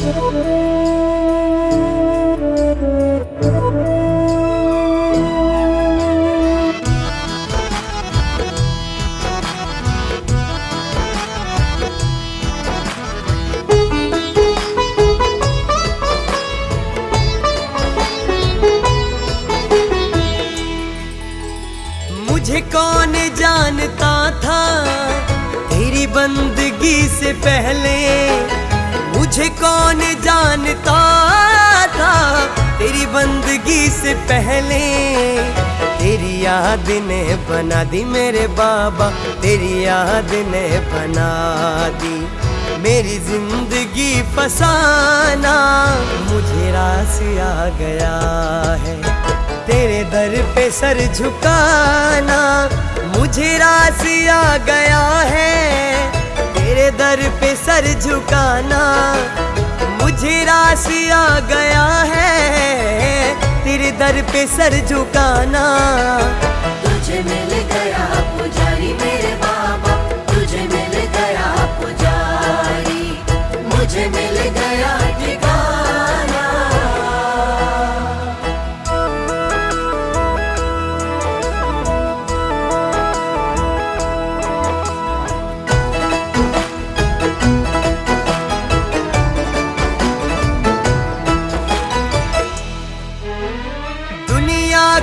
मुझे कौन जानता था तेरी बंदगी से पहले, मुझे कौन जानता था तेरी बंदगी से पहले। तेरी याद ने बना दी मेरे बाबा, तेरी याद ने बना दी मेरी जिंदगी फसाना। मुझे रास आ गया है तेरे दर पे सर झुकाना, मुझे रास आ गया है तेरे दर पे सर झुकाना। मुझे रास आ गया है तेरे दर पे सर झुकाना। तुझे मिल गया पुजारी मेरे बाबा, तुझे मिल गया पुजारी, मुझे मिल गया ठिकाना।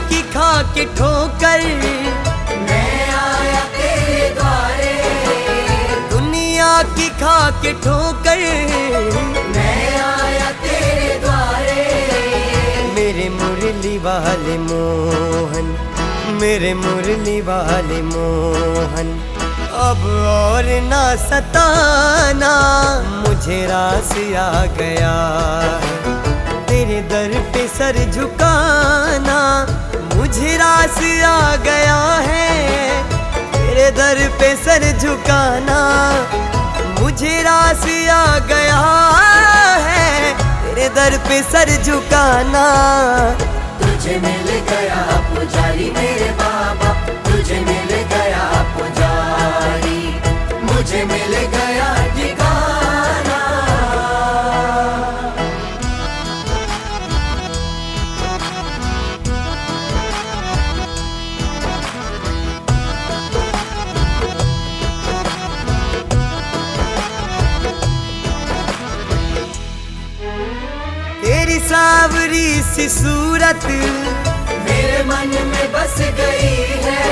की खा के ठोकर मैं आया तेरे द्वारे, दुनिया की खा के ठोकर मैं आया तेरे द्वारे। मेरे मुरली वाले मोहन, मेरे मुरली वाले मोहन, अब और ना सताना। मुझे रास आ गया तेरे दर पे सर झुकाना। मुझे रास आ गया है तेरे दर पे सर झुकाना। मुझे रास आ गया है तेरे दर पे सर झुकाना। तुझे मिल गया पुजारी मेरे बाबा, तुझे मिल गया पुजारी, मुझे मिल गया ठिकाना। तेरी सावरी सी सूरत मेरे मन में बस गई है,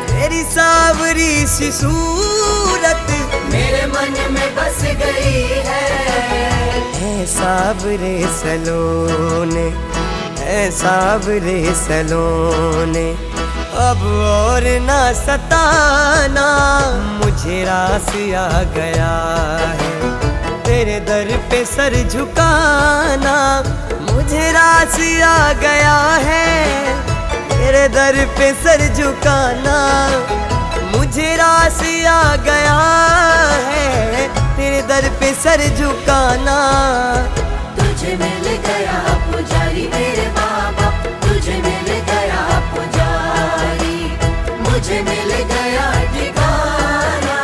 तेरी सावरी सी सूरत मेरे मन में बस गई है। सावरे सलोने, सावरे सलोने, अब और ना सताना। मुझे रास आ गया है तेरे दर पे सर झुकाना। मुझे रास आ गया है तेरे दर पे सर झुकाना। मुझे रास आ गया है तेरे दर पे सर झुकाना। तुझे मिल गया पुजारी मेरे बाबा, तुझे मिल गया पुजारी, मुझे मिल गया ठिकाना।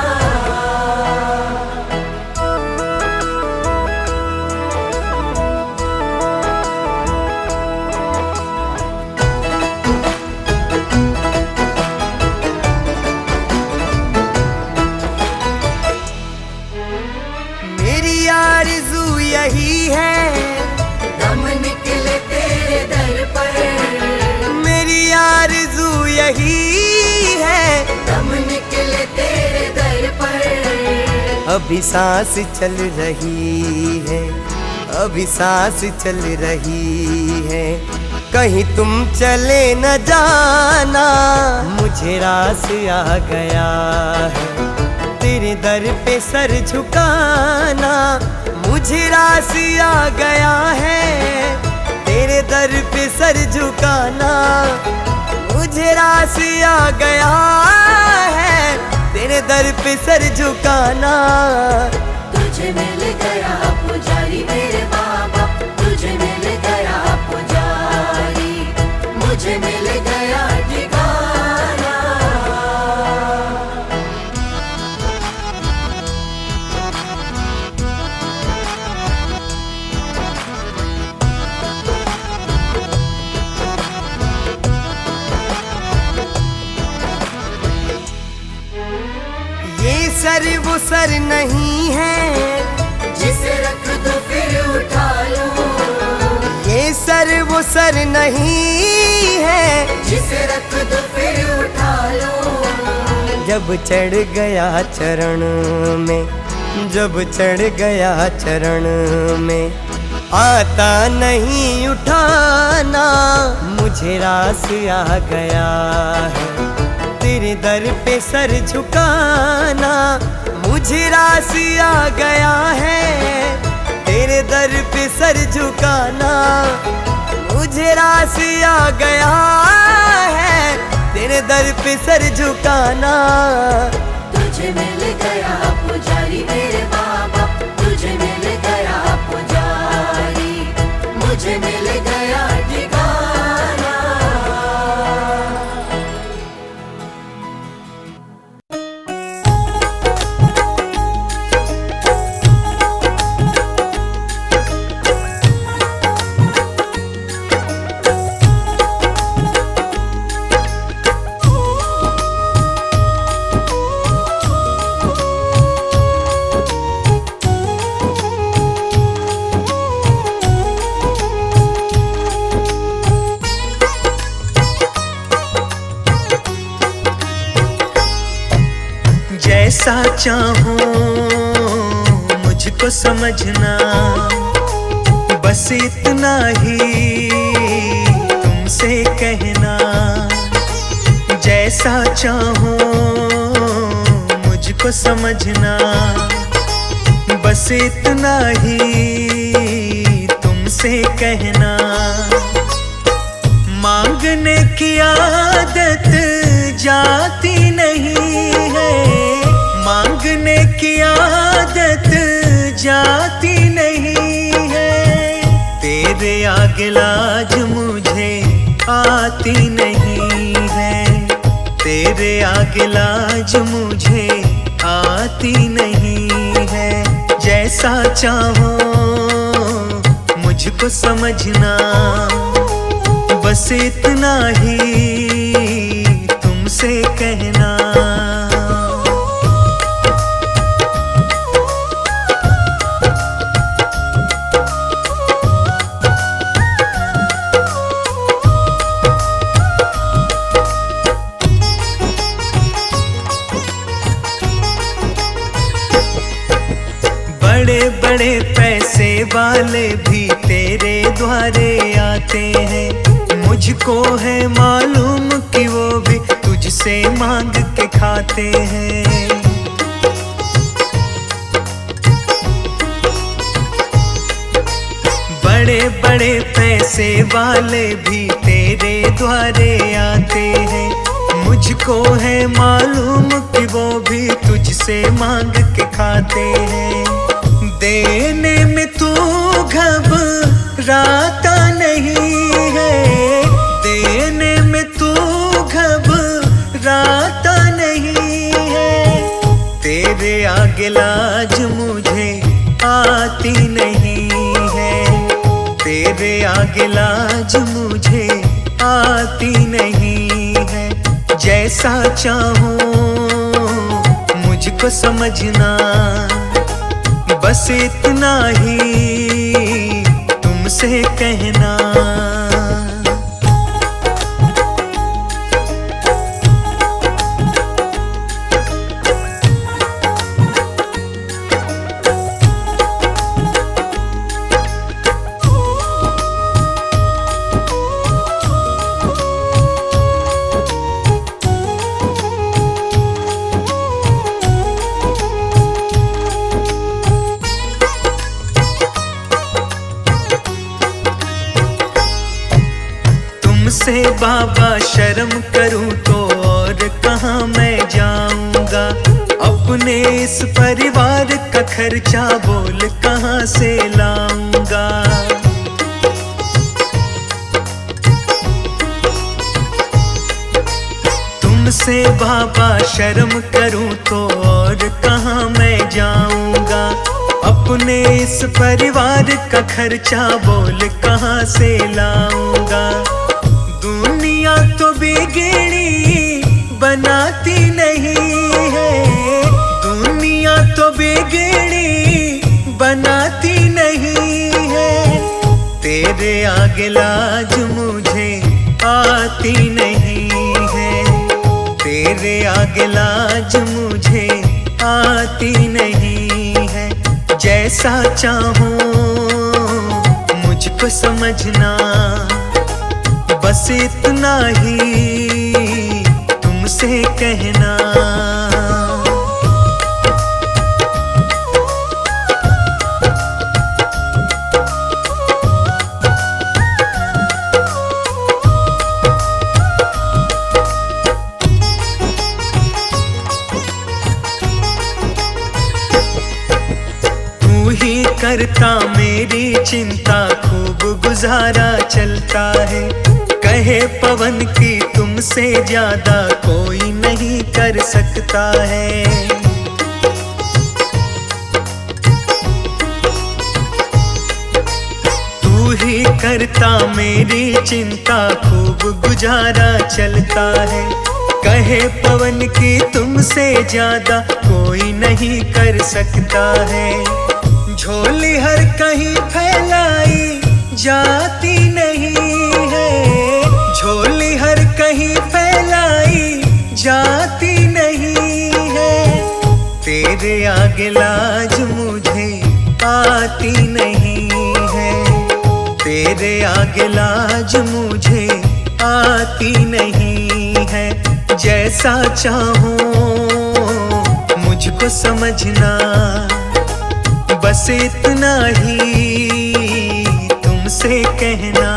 मेरी आरज़ू यही है दम निकले तेरे दर पर, मेरी आरज़ू यही है दम निकले तेरे दर पर। अभी सांस चल रही है, अभी सांस चल रही है, कहीं तुम चले न जाना। मुझे रास आ गया है तेरे दर पे सर झुकाना। मुझे रास आ गया है तेरे दर पे सर झुकाना। मुझे रास आ गया है तेरे दर पे सर झुकाना। तुझे मिल गया पुजारी मेरे बाबा, तुझे मिल गया पुजारी, मुझे मिल गया ठिकाना। सर नहीं है, जिसे रख दो फिर उठा लो। ये सर वो सर नहीं है, जिसे रख दो फिर उठा लो। जब चढ़ गया चरण में, जब चढ़ गया चरण में, आता नहीं उठाना, मुझे रास आ गया है। तेरे दर पे सर झुकाना, मुझे रास आ गया है। तेरे दर पे सर झुकाना, मुझे रास आ गया है। तेरे दर पे सर झुकाना। तुझे मिल गया पुजारी मेरे बाबा, तुझे मिल गया पुजारी, मुझे मिल गया ठिकाना। जैसा चाहूं मुझको समझना, बस इतना ही तुमसे कहना। जैसा चाहूं मुझको समझना, बस इतना ही तुमसे कहना। मांगने की आदत जाती नहीं है, मांगने की आदत जाती नहीं है। तेरे आगे लाज मुझे आती नहीं है, तेरे आगे लाज मुझे आती नहीं है। जैसा चाहो मुझको समझना, बस इतना ही तुमसे कहना। बड़े बड़े पैसे वाले भी तेरे द्वारे आते हैं। मुझको है मालूम कि वो भी तुझसे मांग के खाते हैं। बड़े बड़े पैसे वाले भी तेरे द्वारे आते हैं। मुझको है मालूम कि वो भी तुझसे मांग के खाते हैं। देने में तू घबराता नहीं है, देने में तू घबराता नहीं है। तेरे आगे लाज मुझे आती नहीं है, तेरे आगे लाज मुझे आती नहीं है। जैसा चाहूं मुझको समझना, बस इतना ही तुमसे कहना। तुमसे बाबा शर्म करूं तो और कहाँ मैं जाऊंगा। अपने इस परिवार का खर्चा बोल कहाँ से लाऊंगा। तुमसे बाबा शर्म करूं तो और कहाँ मैं जाऊंगा। अपने इस परिवार का खर्चा बोल कहाँ से लाऊंगा। दुनिया तो बिगड़ी बनाती नहीं है, दुनिया तो बिगड़ी बनाती नहीं है, तेरे आगे लाज मुझे आती नहीं है, तेरे आगे लाज मुझे आती नहीं है। जैसा चाहूं मुझको समझना, बस इतना ही तुमसे कहना। करता मेरी चिंता, खूब गुजारा चलता है। कहे पवन की तुमसे ज्यादा कोई नहीं कर सकता है। तू ही करता मेरी चिंता, खूब गुजारा चलता है। कहे पवन की तुमसे ज्यादा कोई नहीं कर सकता है। झोली हर कहीं फैलाई जाती नहीं है, झोली हर कहीं फैलाई जाती नहीं है। तेरे आगे लाज मुझे आती नहीं है, तेरे आगे लाज मुझे आती नहीं है। जैसा चाहूं मुझको समझना, बस इतना ही तुमसे कहना।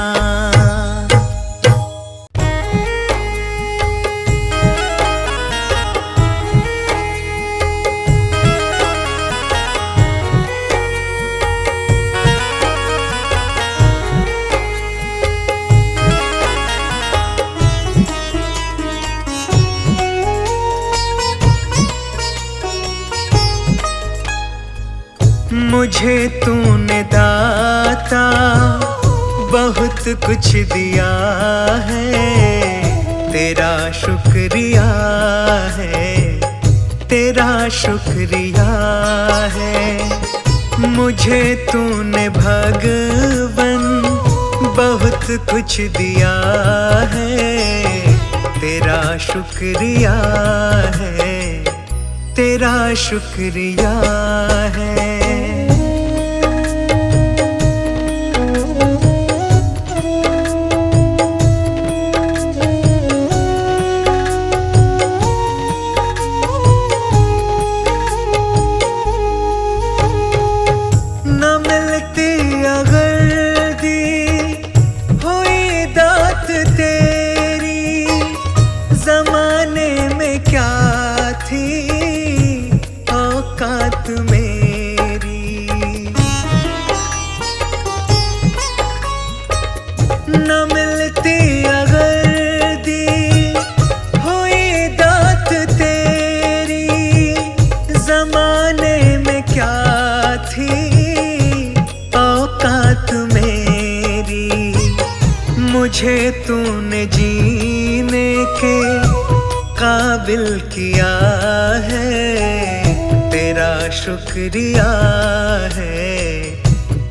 मुझे तूने दाता बहुत कुछ दिया है, तेरा शुक्रिया है, तेरा शुक्रिया है। मुझे तूने भगवन बहुत कुछ दिया है, तेरा शुक्रिया है, तेरा शुक्रिया है। न मिलती अगर दी हुई दात तेरी, जमाने में क्या थी औकात मेरी। मुझे तूने जीने के काबिल किया है, तेरा शुक्रिया है,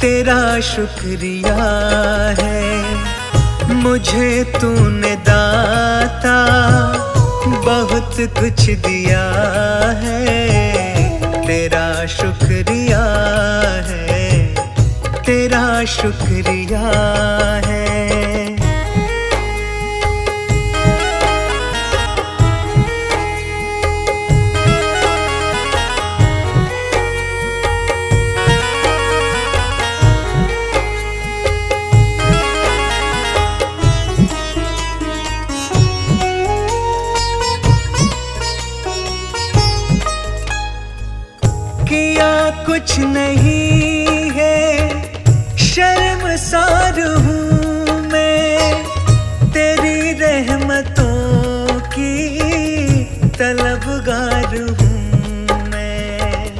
तेरा शुक्रिया है। मुझे तूने दाता बहुत कुछ दिया है, तेरा शुक्रिया है, तेरा शुक्रिया है। किया कुछ नहीं है, शर्मसार हूँ मैं, तेरी रहमतों की तलबगार हूँ मैं।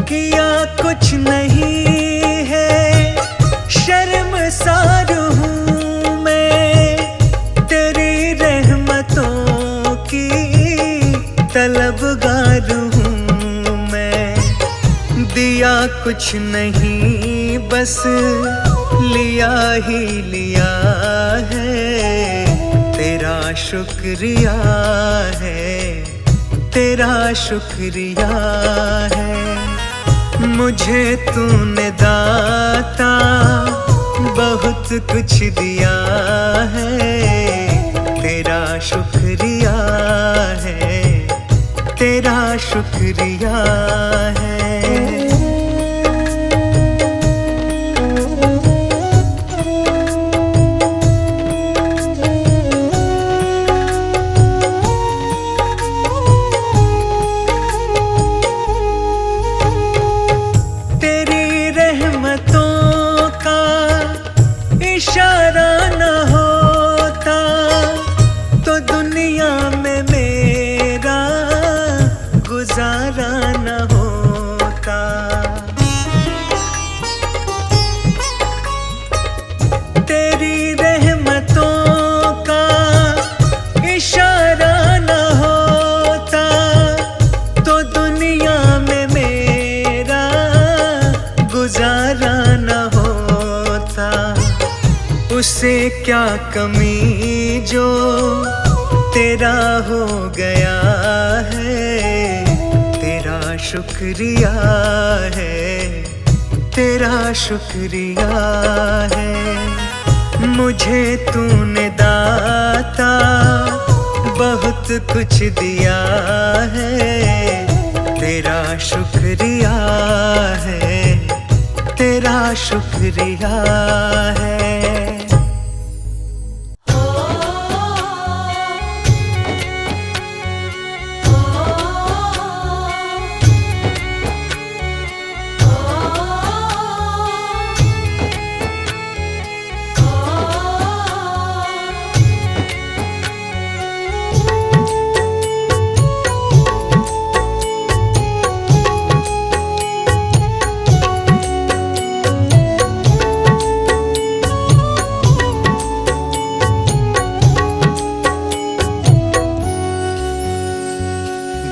किया कुछ नहीं है, शर्मसार हूँ मैं, तेरी रहमतों की जुगाड़ हूँ मैं, दिया कुछ नहीं बस लिया ही लिया है। तेरा शुक्रिया है, तेरा शुक्रिया है। मुझे तूने दाता बहुत कुछ दिया है। तेरा शुक्रिया है, तेरा शुक्रिया है। तेरी रहमतों का इशारा न होता तो दुनिया में मेरा गुजारा न होता। तेरी रहमतों का इशारा न होता तो दुनिया में मेरा गुजारा न होता। उसे क्या कमी जो तेरा हो गया है। तेरा शुक्रिया है, तेरा शुक्रिया है। मुझे तूने दाता बहुत कुछ दिया है। तेरा शुक्रिया है, तेरा शुक्रिया है।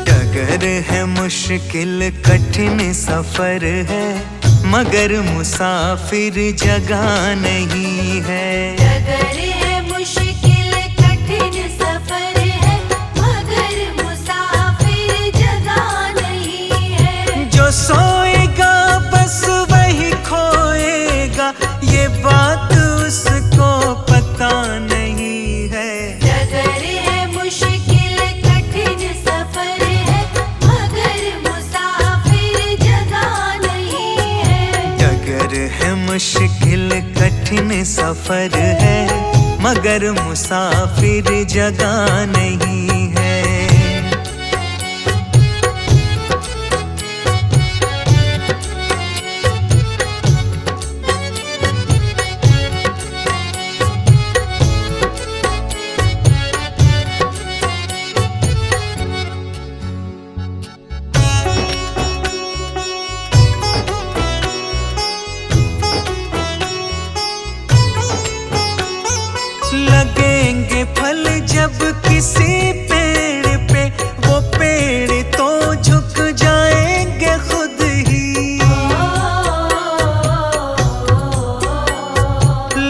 डगर है मुश्किल कठिन सफर है मगर मुसाफिर जगह नहीं है। डगर है मुश्किल कठिन सफर है मगर मुसाफिर जगह नहीं है। जो सोएगा बस वही खोएगा ये बात उसको पता नहीं है। डगर है मुश्किल कठिन सफर है मगर मुसाफिर जगह नहीं है। डगर है मुश्किल कठिन सफर है मगर मुसाफिर जगह नहीं है। लगेंगे फल जब किसी पेड़ पे वो पेड़ तो झुक जाएंगे खुद ही।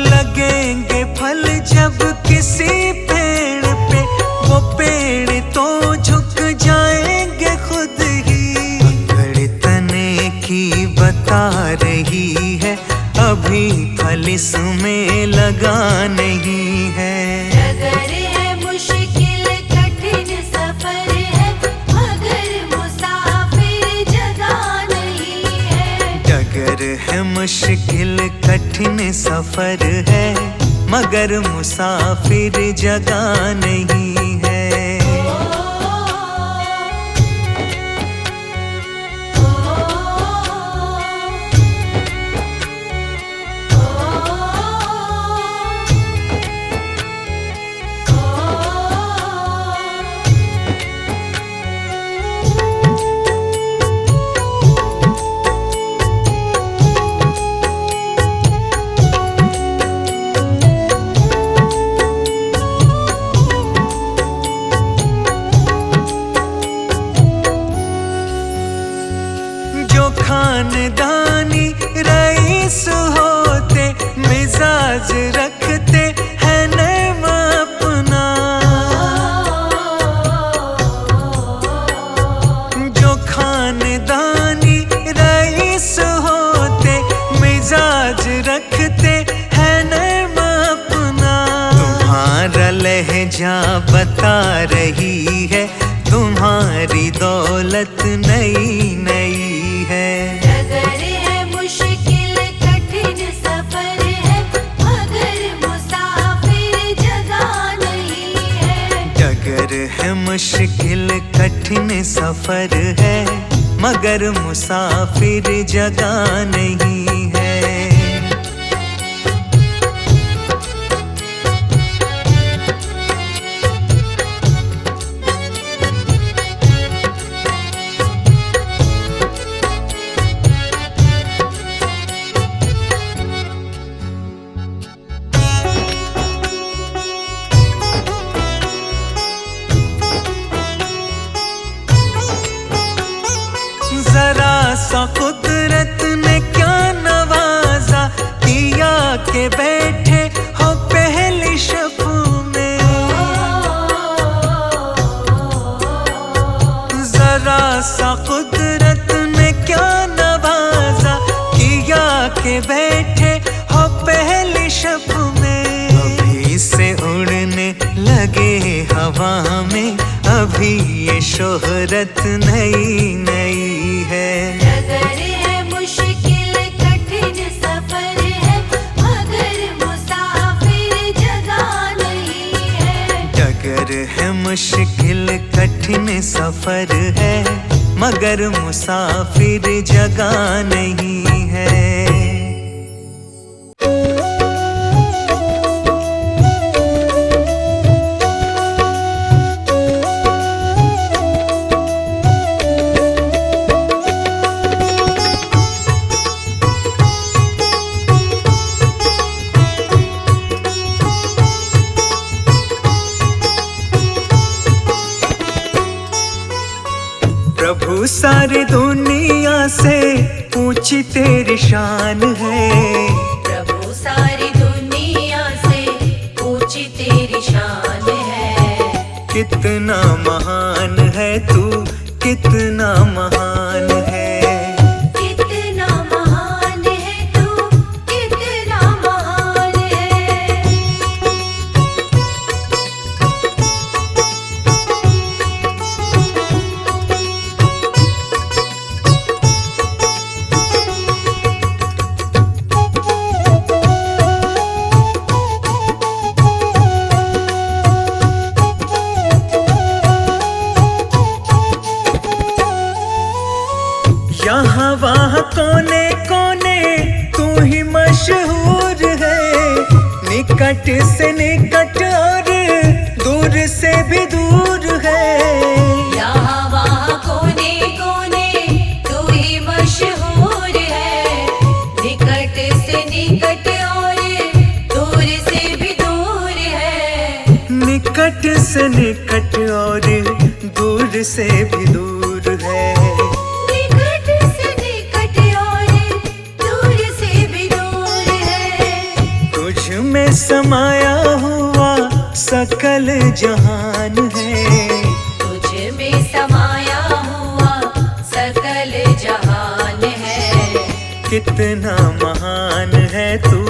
लगेंगे फल जब किसी पेड़ पे वो पेड़ तो झुक जाएंगे खुद ही। अकड़ तने की बता रही है अभी फल इसमें लगा नहीं है। डगर है मुश्किल कठिन सफर है मगर मुसाफिर जगह नहीं है। डगर है मुश्किल कठिन सफर है मगर मुसाफिर जगह नहीं है। खानदानी रईस होते, मिजाज रखते हैं नैम अपना। जो खानदानी रईस होते, मिजाज रखते हैं नैम अपना। तुम्हारा लहजा बता रही है, तुम्हारी दौलत नई नई है। डगर है मुश्किल कठिन सफर है, मगर मुसाफिर जगह नहीं है। डगर है मुश्किल कठिन सफर है, मगर मुसाफिर जगह नहीं है। जरा सा कुदरत ने क्या नवाजा, दिया के बैठे हो पहली शब में। जरा सा कुदरत ने क्या नवाजा, किया के बैठे हो पहली शब में। अभी से उड़ने लगे हवा में, अभी ये शोहरत नई नई है। डगर है मुश्किल कठिन सफर है, मगर मुसाफिर जगह नहीं है। डगर है मुश्किल कठिन सफर है, मगर मुसाफिर जगह नहीं है। प्रभु सारी दुनिया से ऊंची तेरी शान है। प्रभु सारी दुनिया से ऊंची तेरी शान है। कितना महान है तू, कितना महान है। कितना महान है तू, कितना महान है। यहाँ वहाँ कोने कोने तू ही मशहूर है। निकट से निकट और दूर से भी दूर है। यहाँ वहाँ कोने कोने तू ही मशहूर है। निकट से निकट और दूर से भी दूर है। निकट से निकट और दूर से भी दूर है। में समाया हुआ सकल जहान है। तुझ में समाया हुआ सकल जहान है। कितना महान है तू,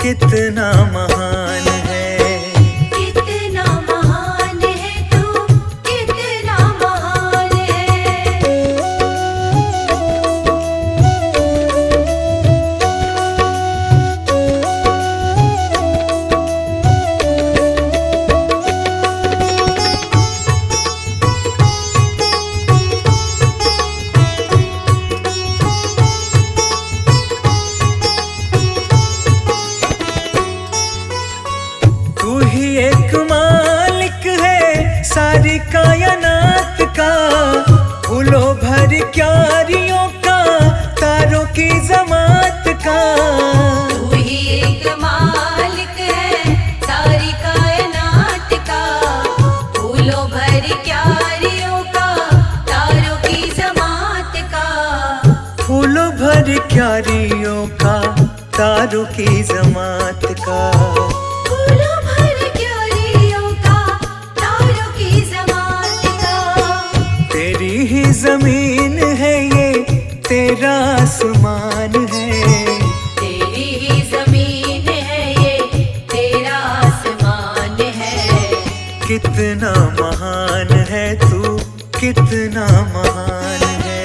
कितना महान है। कितना महान है तू, कितना महान है। सारी कायनात का, फूलों भर क्यारियों का, तारों की जमात का। तू ही एक मालिक है सारी कायनात का, फूलों भर क्यारियों का, तारों की जमात का। फूलों भर क्यारियों का, तारों की जमात का। फूलों भर क्यारियों का, तारों की जमात का। तेरी ही जमीन है ये, तेरा आसमान है। तेरी ही जमीन है ये, तेरा आसमान है। कितना महान है तू, कितना महान है।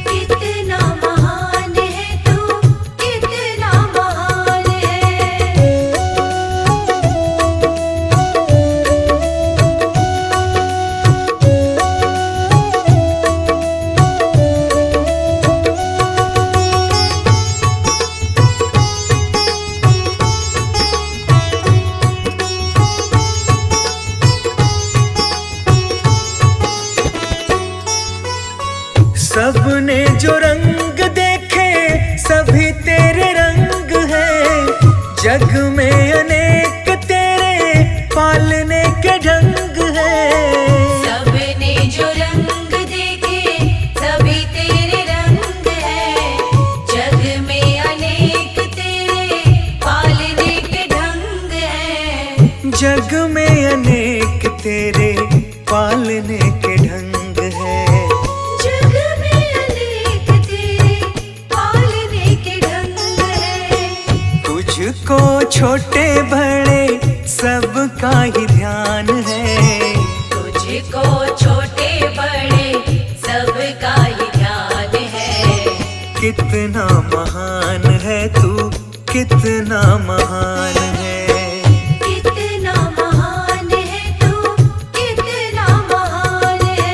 कितना महान है तू, कितना महान है। सबने जो रंग देखे सभी तेरे रंग हैं। जग में अनेक तेरे पालने के ढंग हैं। सबने जो रंग देखे सभी तेरे रंग हैं। जग में अनेक तेरे पालने के ढंग हैं। जग में अनेक तेरे पालने के ढंग हैं। जग में अनेक तेरे पालने के ढंग हैं। तुझको छोटे बड़े सबका ही ध्यान है। तुझको छोटे बड़े सबका ही ध्यान है। कितना महान है तू, कितना महान है। कितना महान है तू, कितना महान है।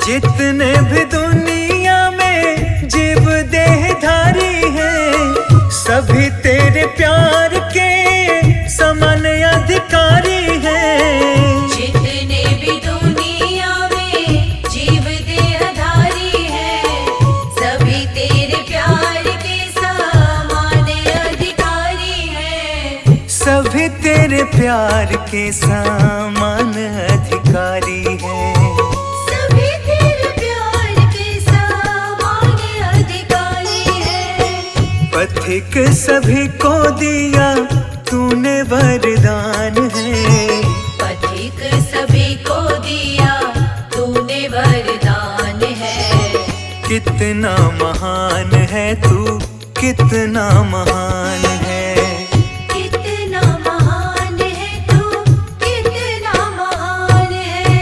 जितने भी दुनिया में जीव देहधारी हैं, सभी तेरे प्यार के समान अधिकारी हैं। जितने भी दुनिया में जीव देहधारी हैं, सभी तेरे प्यार के समान अधिकारी हैं। सभी तेरे प्यार के समान अधिकारी हैं। सभी तेरे प्यार के समान अधिकारी हैं। पथिक सभी को दिया तूने वरदान है। पथिक सभी को दिया तूने वरदान है। कितना महान है तू, कितना महान है। कितना महान है तू, कितना महान है।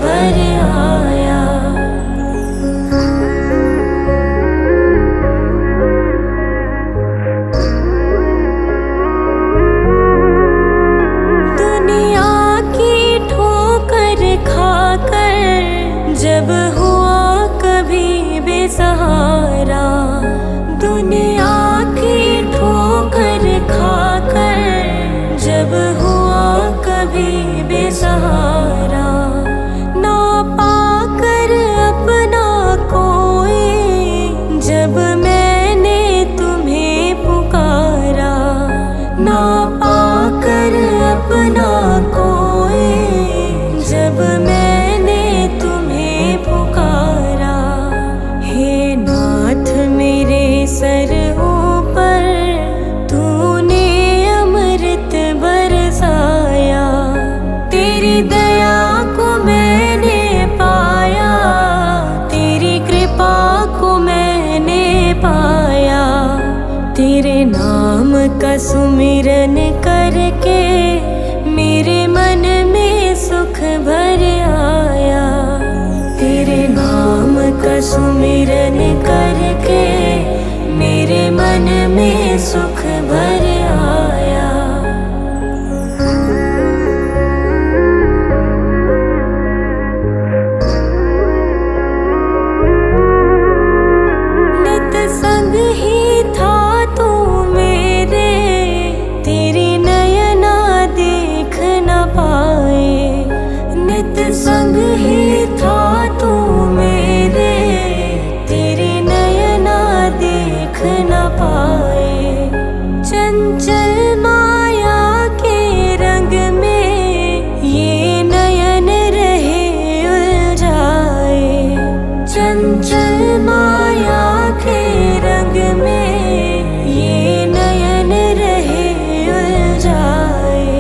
भर आया। दुनिया की ठोकर खाकर जब हुआ कभी बेसहारा, दुनिया की ठोकर खाकर जब हुआ कभी बेसहारा, ना पाकर अपना कोई जब मैंने तुम्हें पुकारा, ना पाकर अपना कोई जब मैंने तुम्हें पुकारा। हे नाथ मेरे सर ऊपर तूने अमृत बरसाया, तेरी दया को मैंने पाया, तेरी कृपा को मैंने पाया। तेरे नाम का सुमिरन करके मेरे मन में सुख भर आया, तेरे नाम का सुमिरन करके मेरे मन में सुख भर आया। नित संग ही था तू मेरे, तेरी नयना देख न पाए, नित संग ही था तू मेरे, तेरी नयना देख न पाए। चंचल माया के रंग में ये नयन रहे उलझाए, चंचल माया के रंग में ये नयन रहे उलझाए।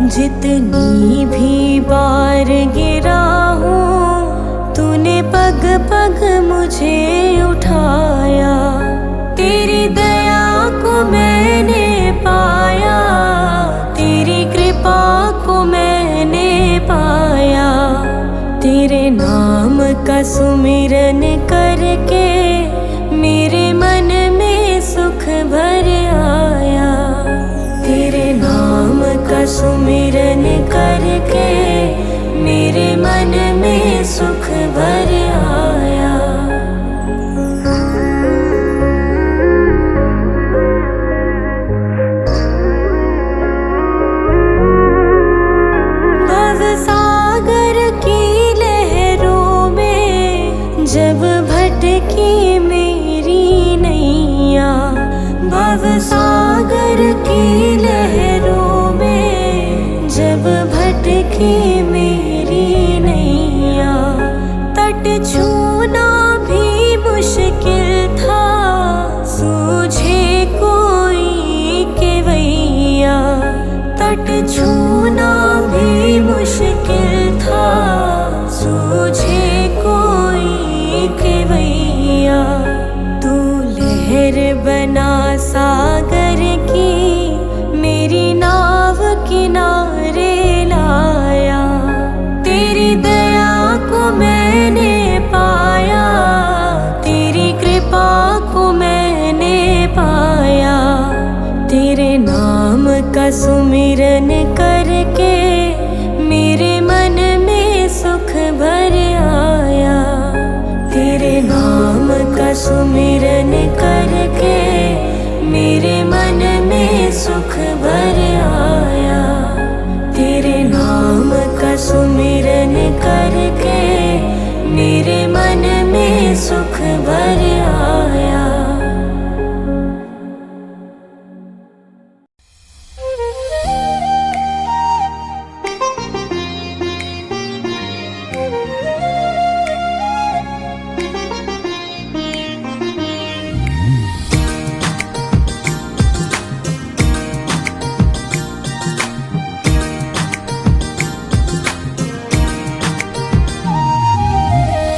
जितनी भी बार गिरा हूँ तूने पग पग मुझे उठाया, तेरी दया को मैंने पाया, तेरी कृपा को मैंने पाया। तेरे नाम का सुमिरन करके मेरे मन में सुख भर आया, तेरे नाम का सुमिरन करके मेरे मन में सुख भर आया। भव सागर की लहरों में जब भटकी मेरी नैया, भव सागर की लहरों में जब भटकी मेरी नैया, तट छूना भी मुश्किल था सूझे कोई केवैया, तट छूना भी मुश्किल था सूझे कोई केवैया। तू लहर बना सागर की मेरी नाव किनारे लाया, तेरी दया को मैंने पाया, तेरी कृपा को मैंने पाया। तेरे नाम का सुमिरन करके मेरे मन में सुख भर आया, तेरे नाम का सुमिरन करके मेरे मन में सुख भर आया, तेरे नाम का सुमिरन करके मेरे मन में सुख भर आया।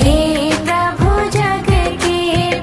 हे प्रभु जग के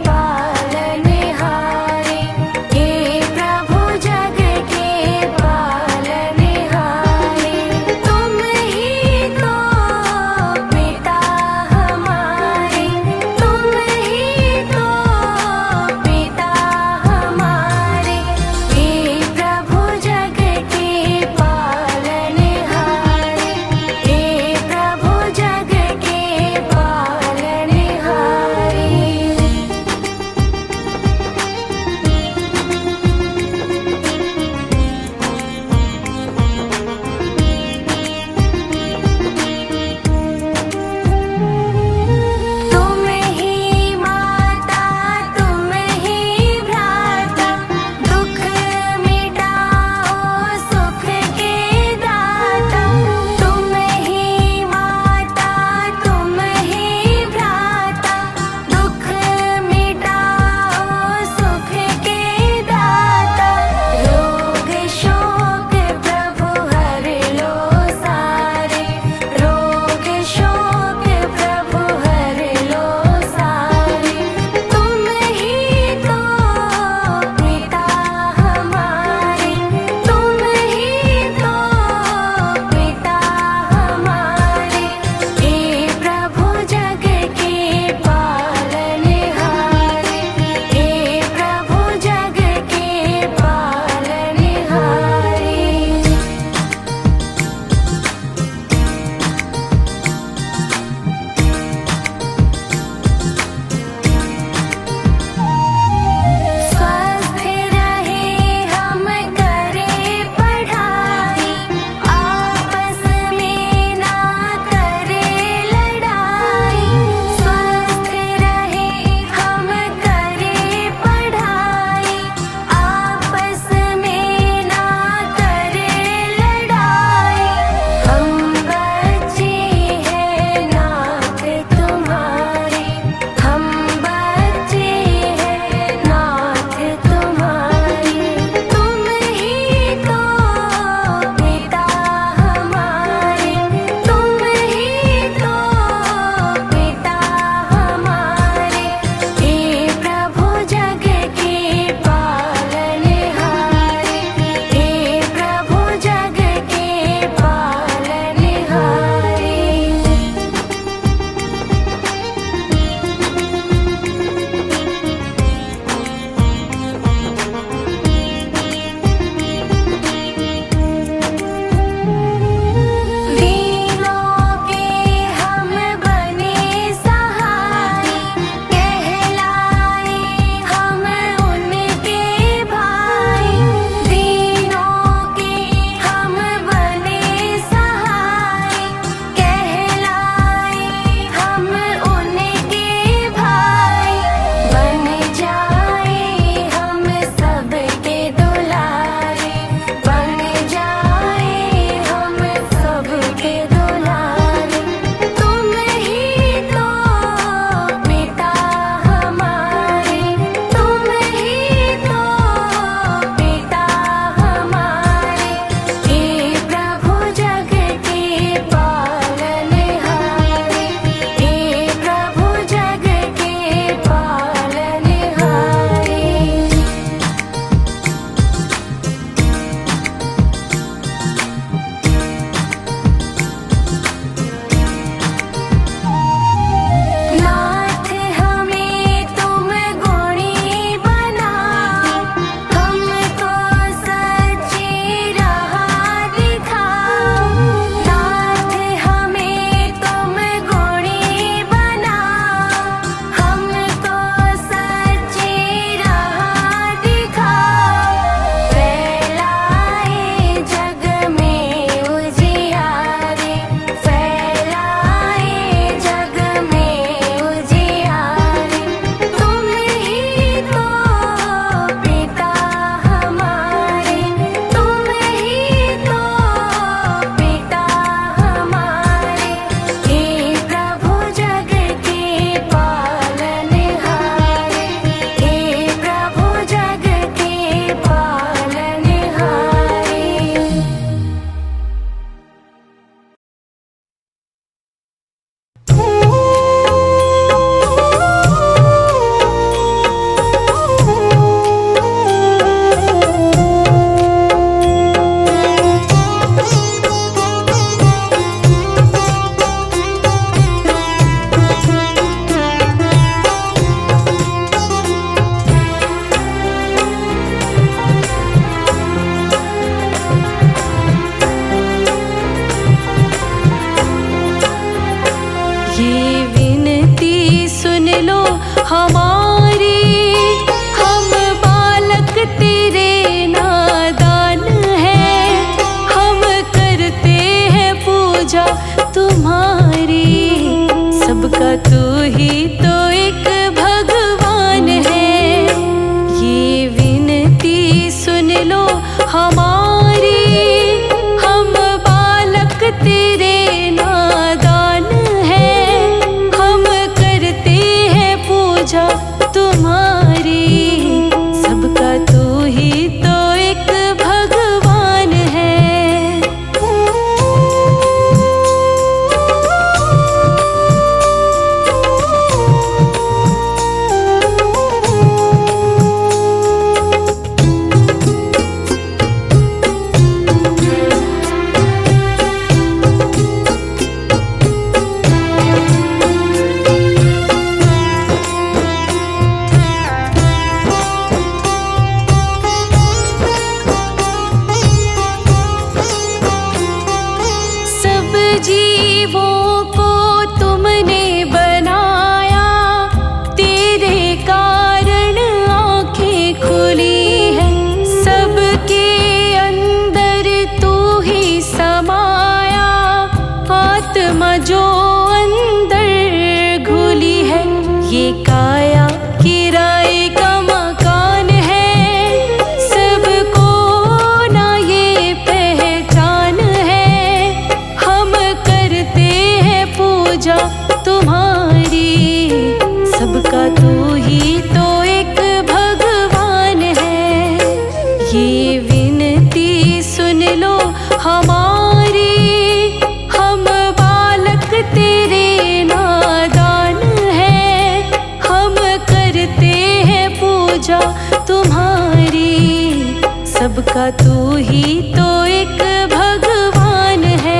सबका तू ही तो एक भगवान है।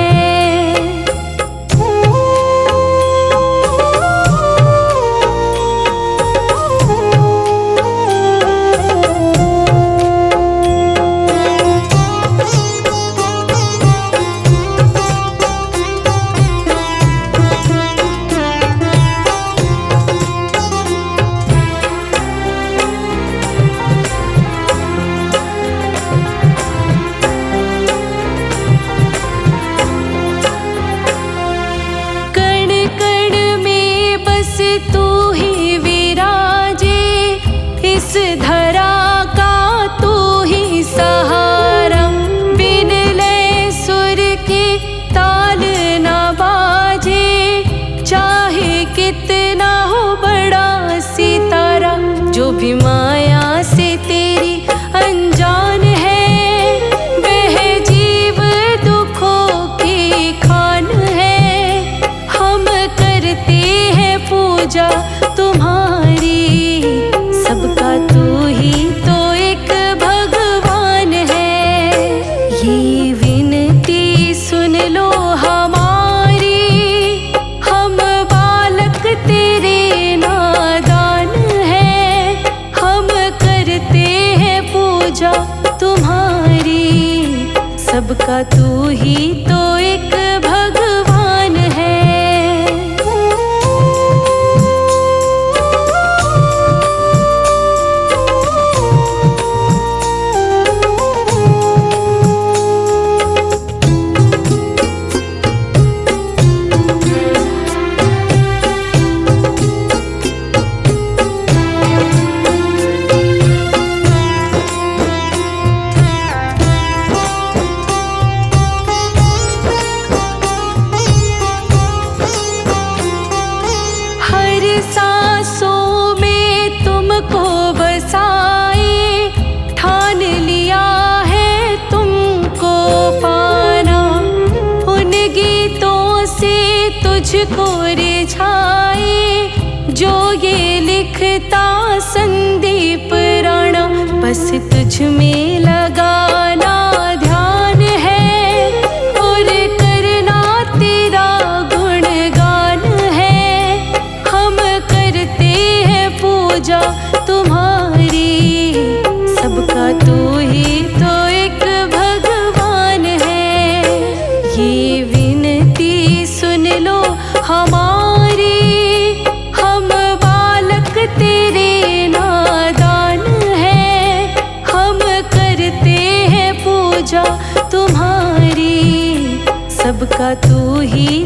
तू ही विराजे इस धरा का तू ही सहारा, बिन लय सुर के ताल न बाजे, चाहे कितना हो बड़ा सितारा। जो भी माया से तेरी अनजान है, वह जीव दुखों की खान है। हम करते हैं पूजा तुम्हारी, सबका तू ही तो एक भगवान है। ये विनती सुन लो हमारी, हम बालक तेरे नादान हैं। हम करते हैं पूजा तुम्हारी, सबका तू ही तो एक भगवान है। सांसों में तुमको बसाए, ठान लिया है तुमको पाना। उन गीतों से तुझको रिझाए, जो ये लिखता संदीप राणा। बस तुझ में लगाना ध्यान है, और करना तेरा गुणगान है। हम करते हैं पूजा तुम्हारी, सबका तू ही तो एक भगवान है। ये विनती सुन लो हमारी, हम बालक तेरे नादान हैं। हम करते हैं पूजा तुम्हारी, सबका तू ही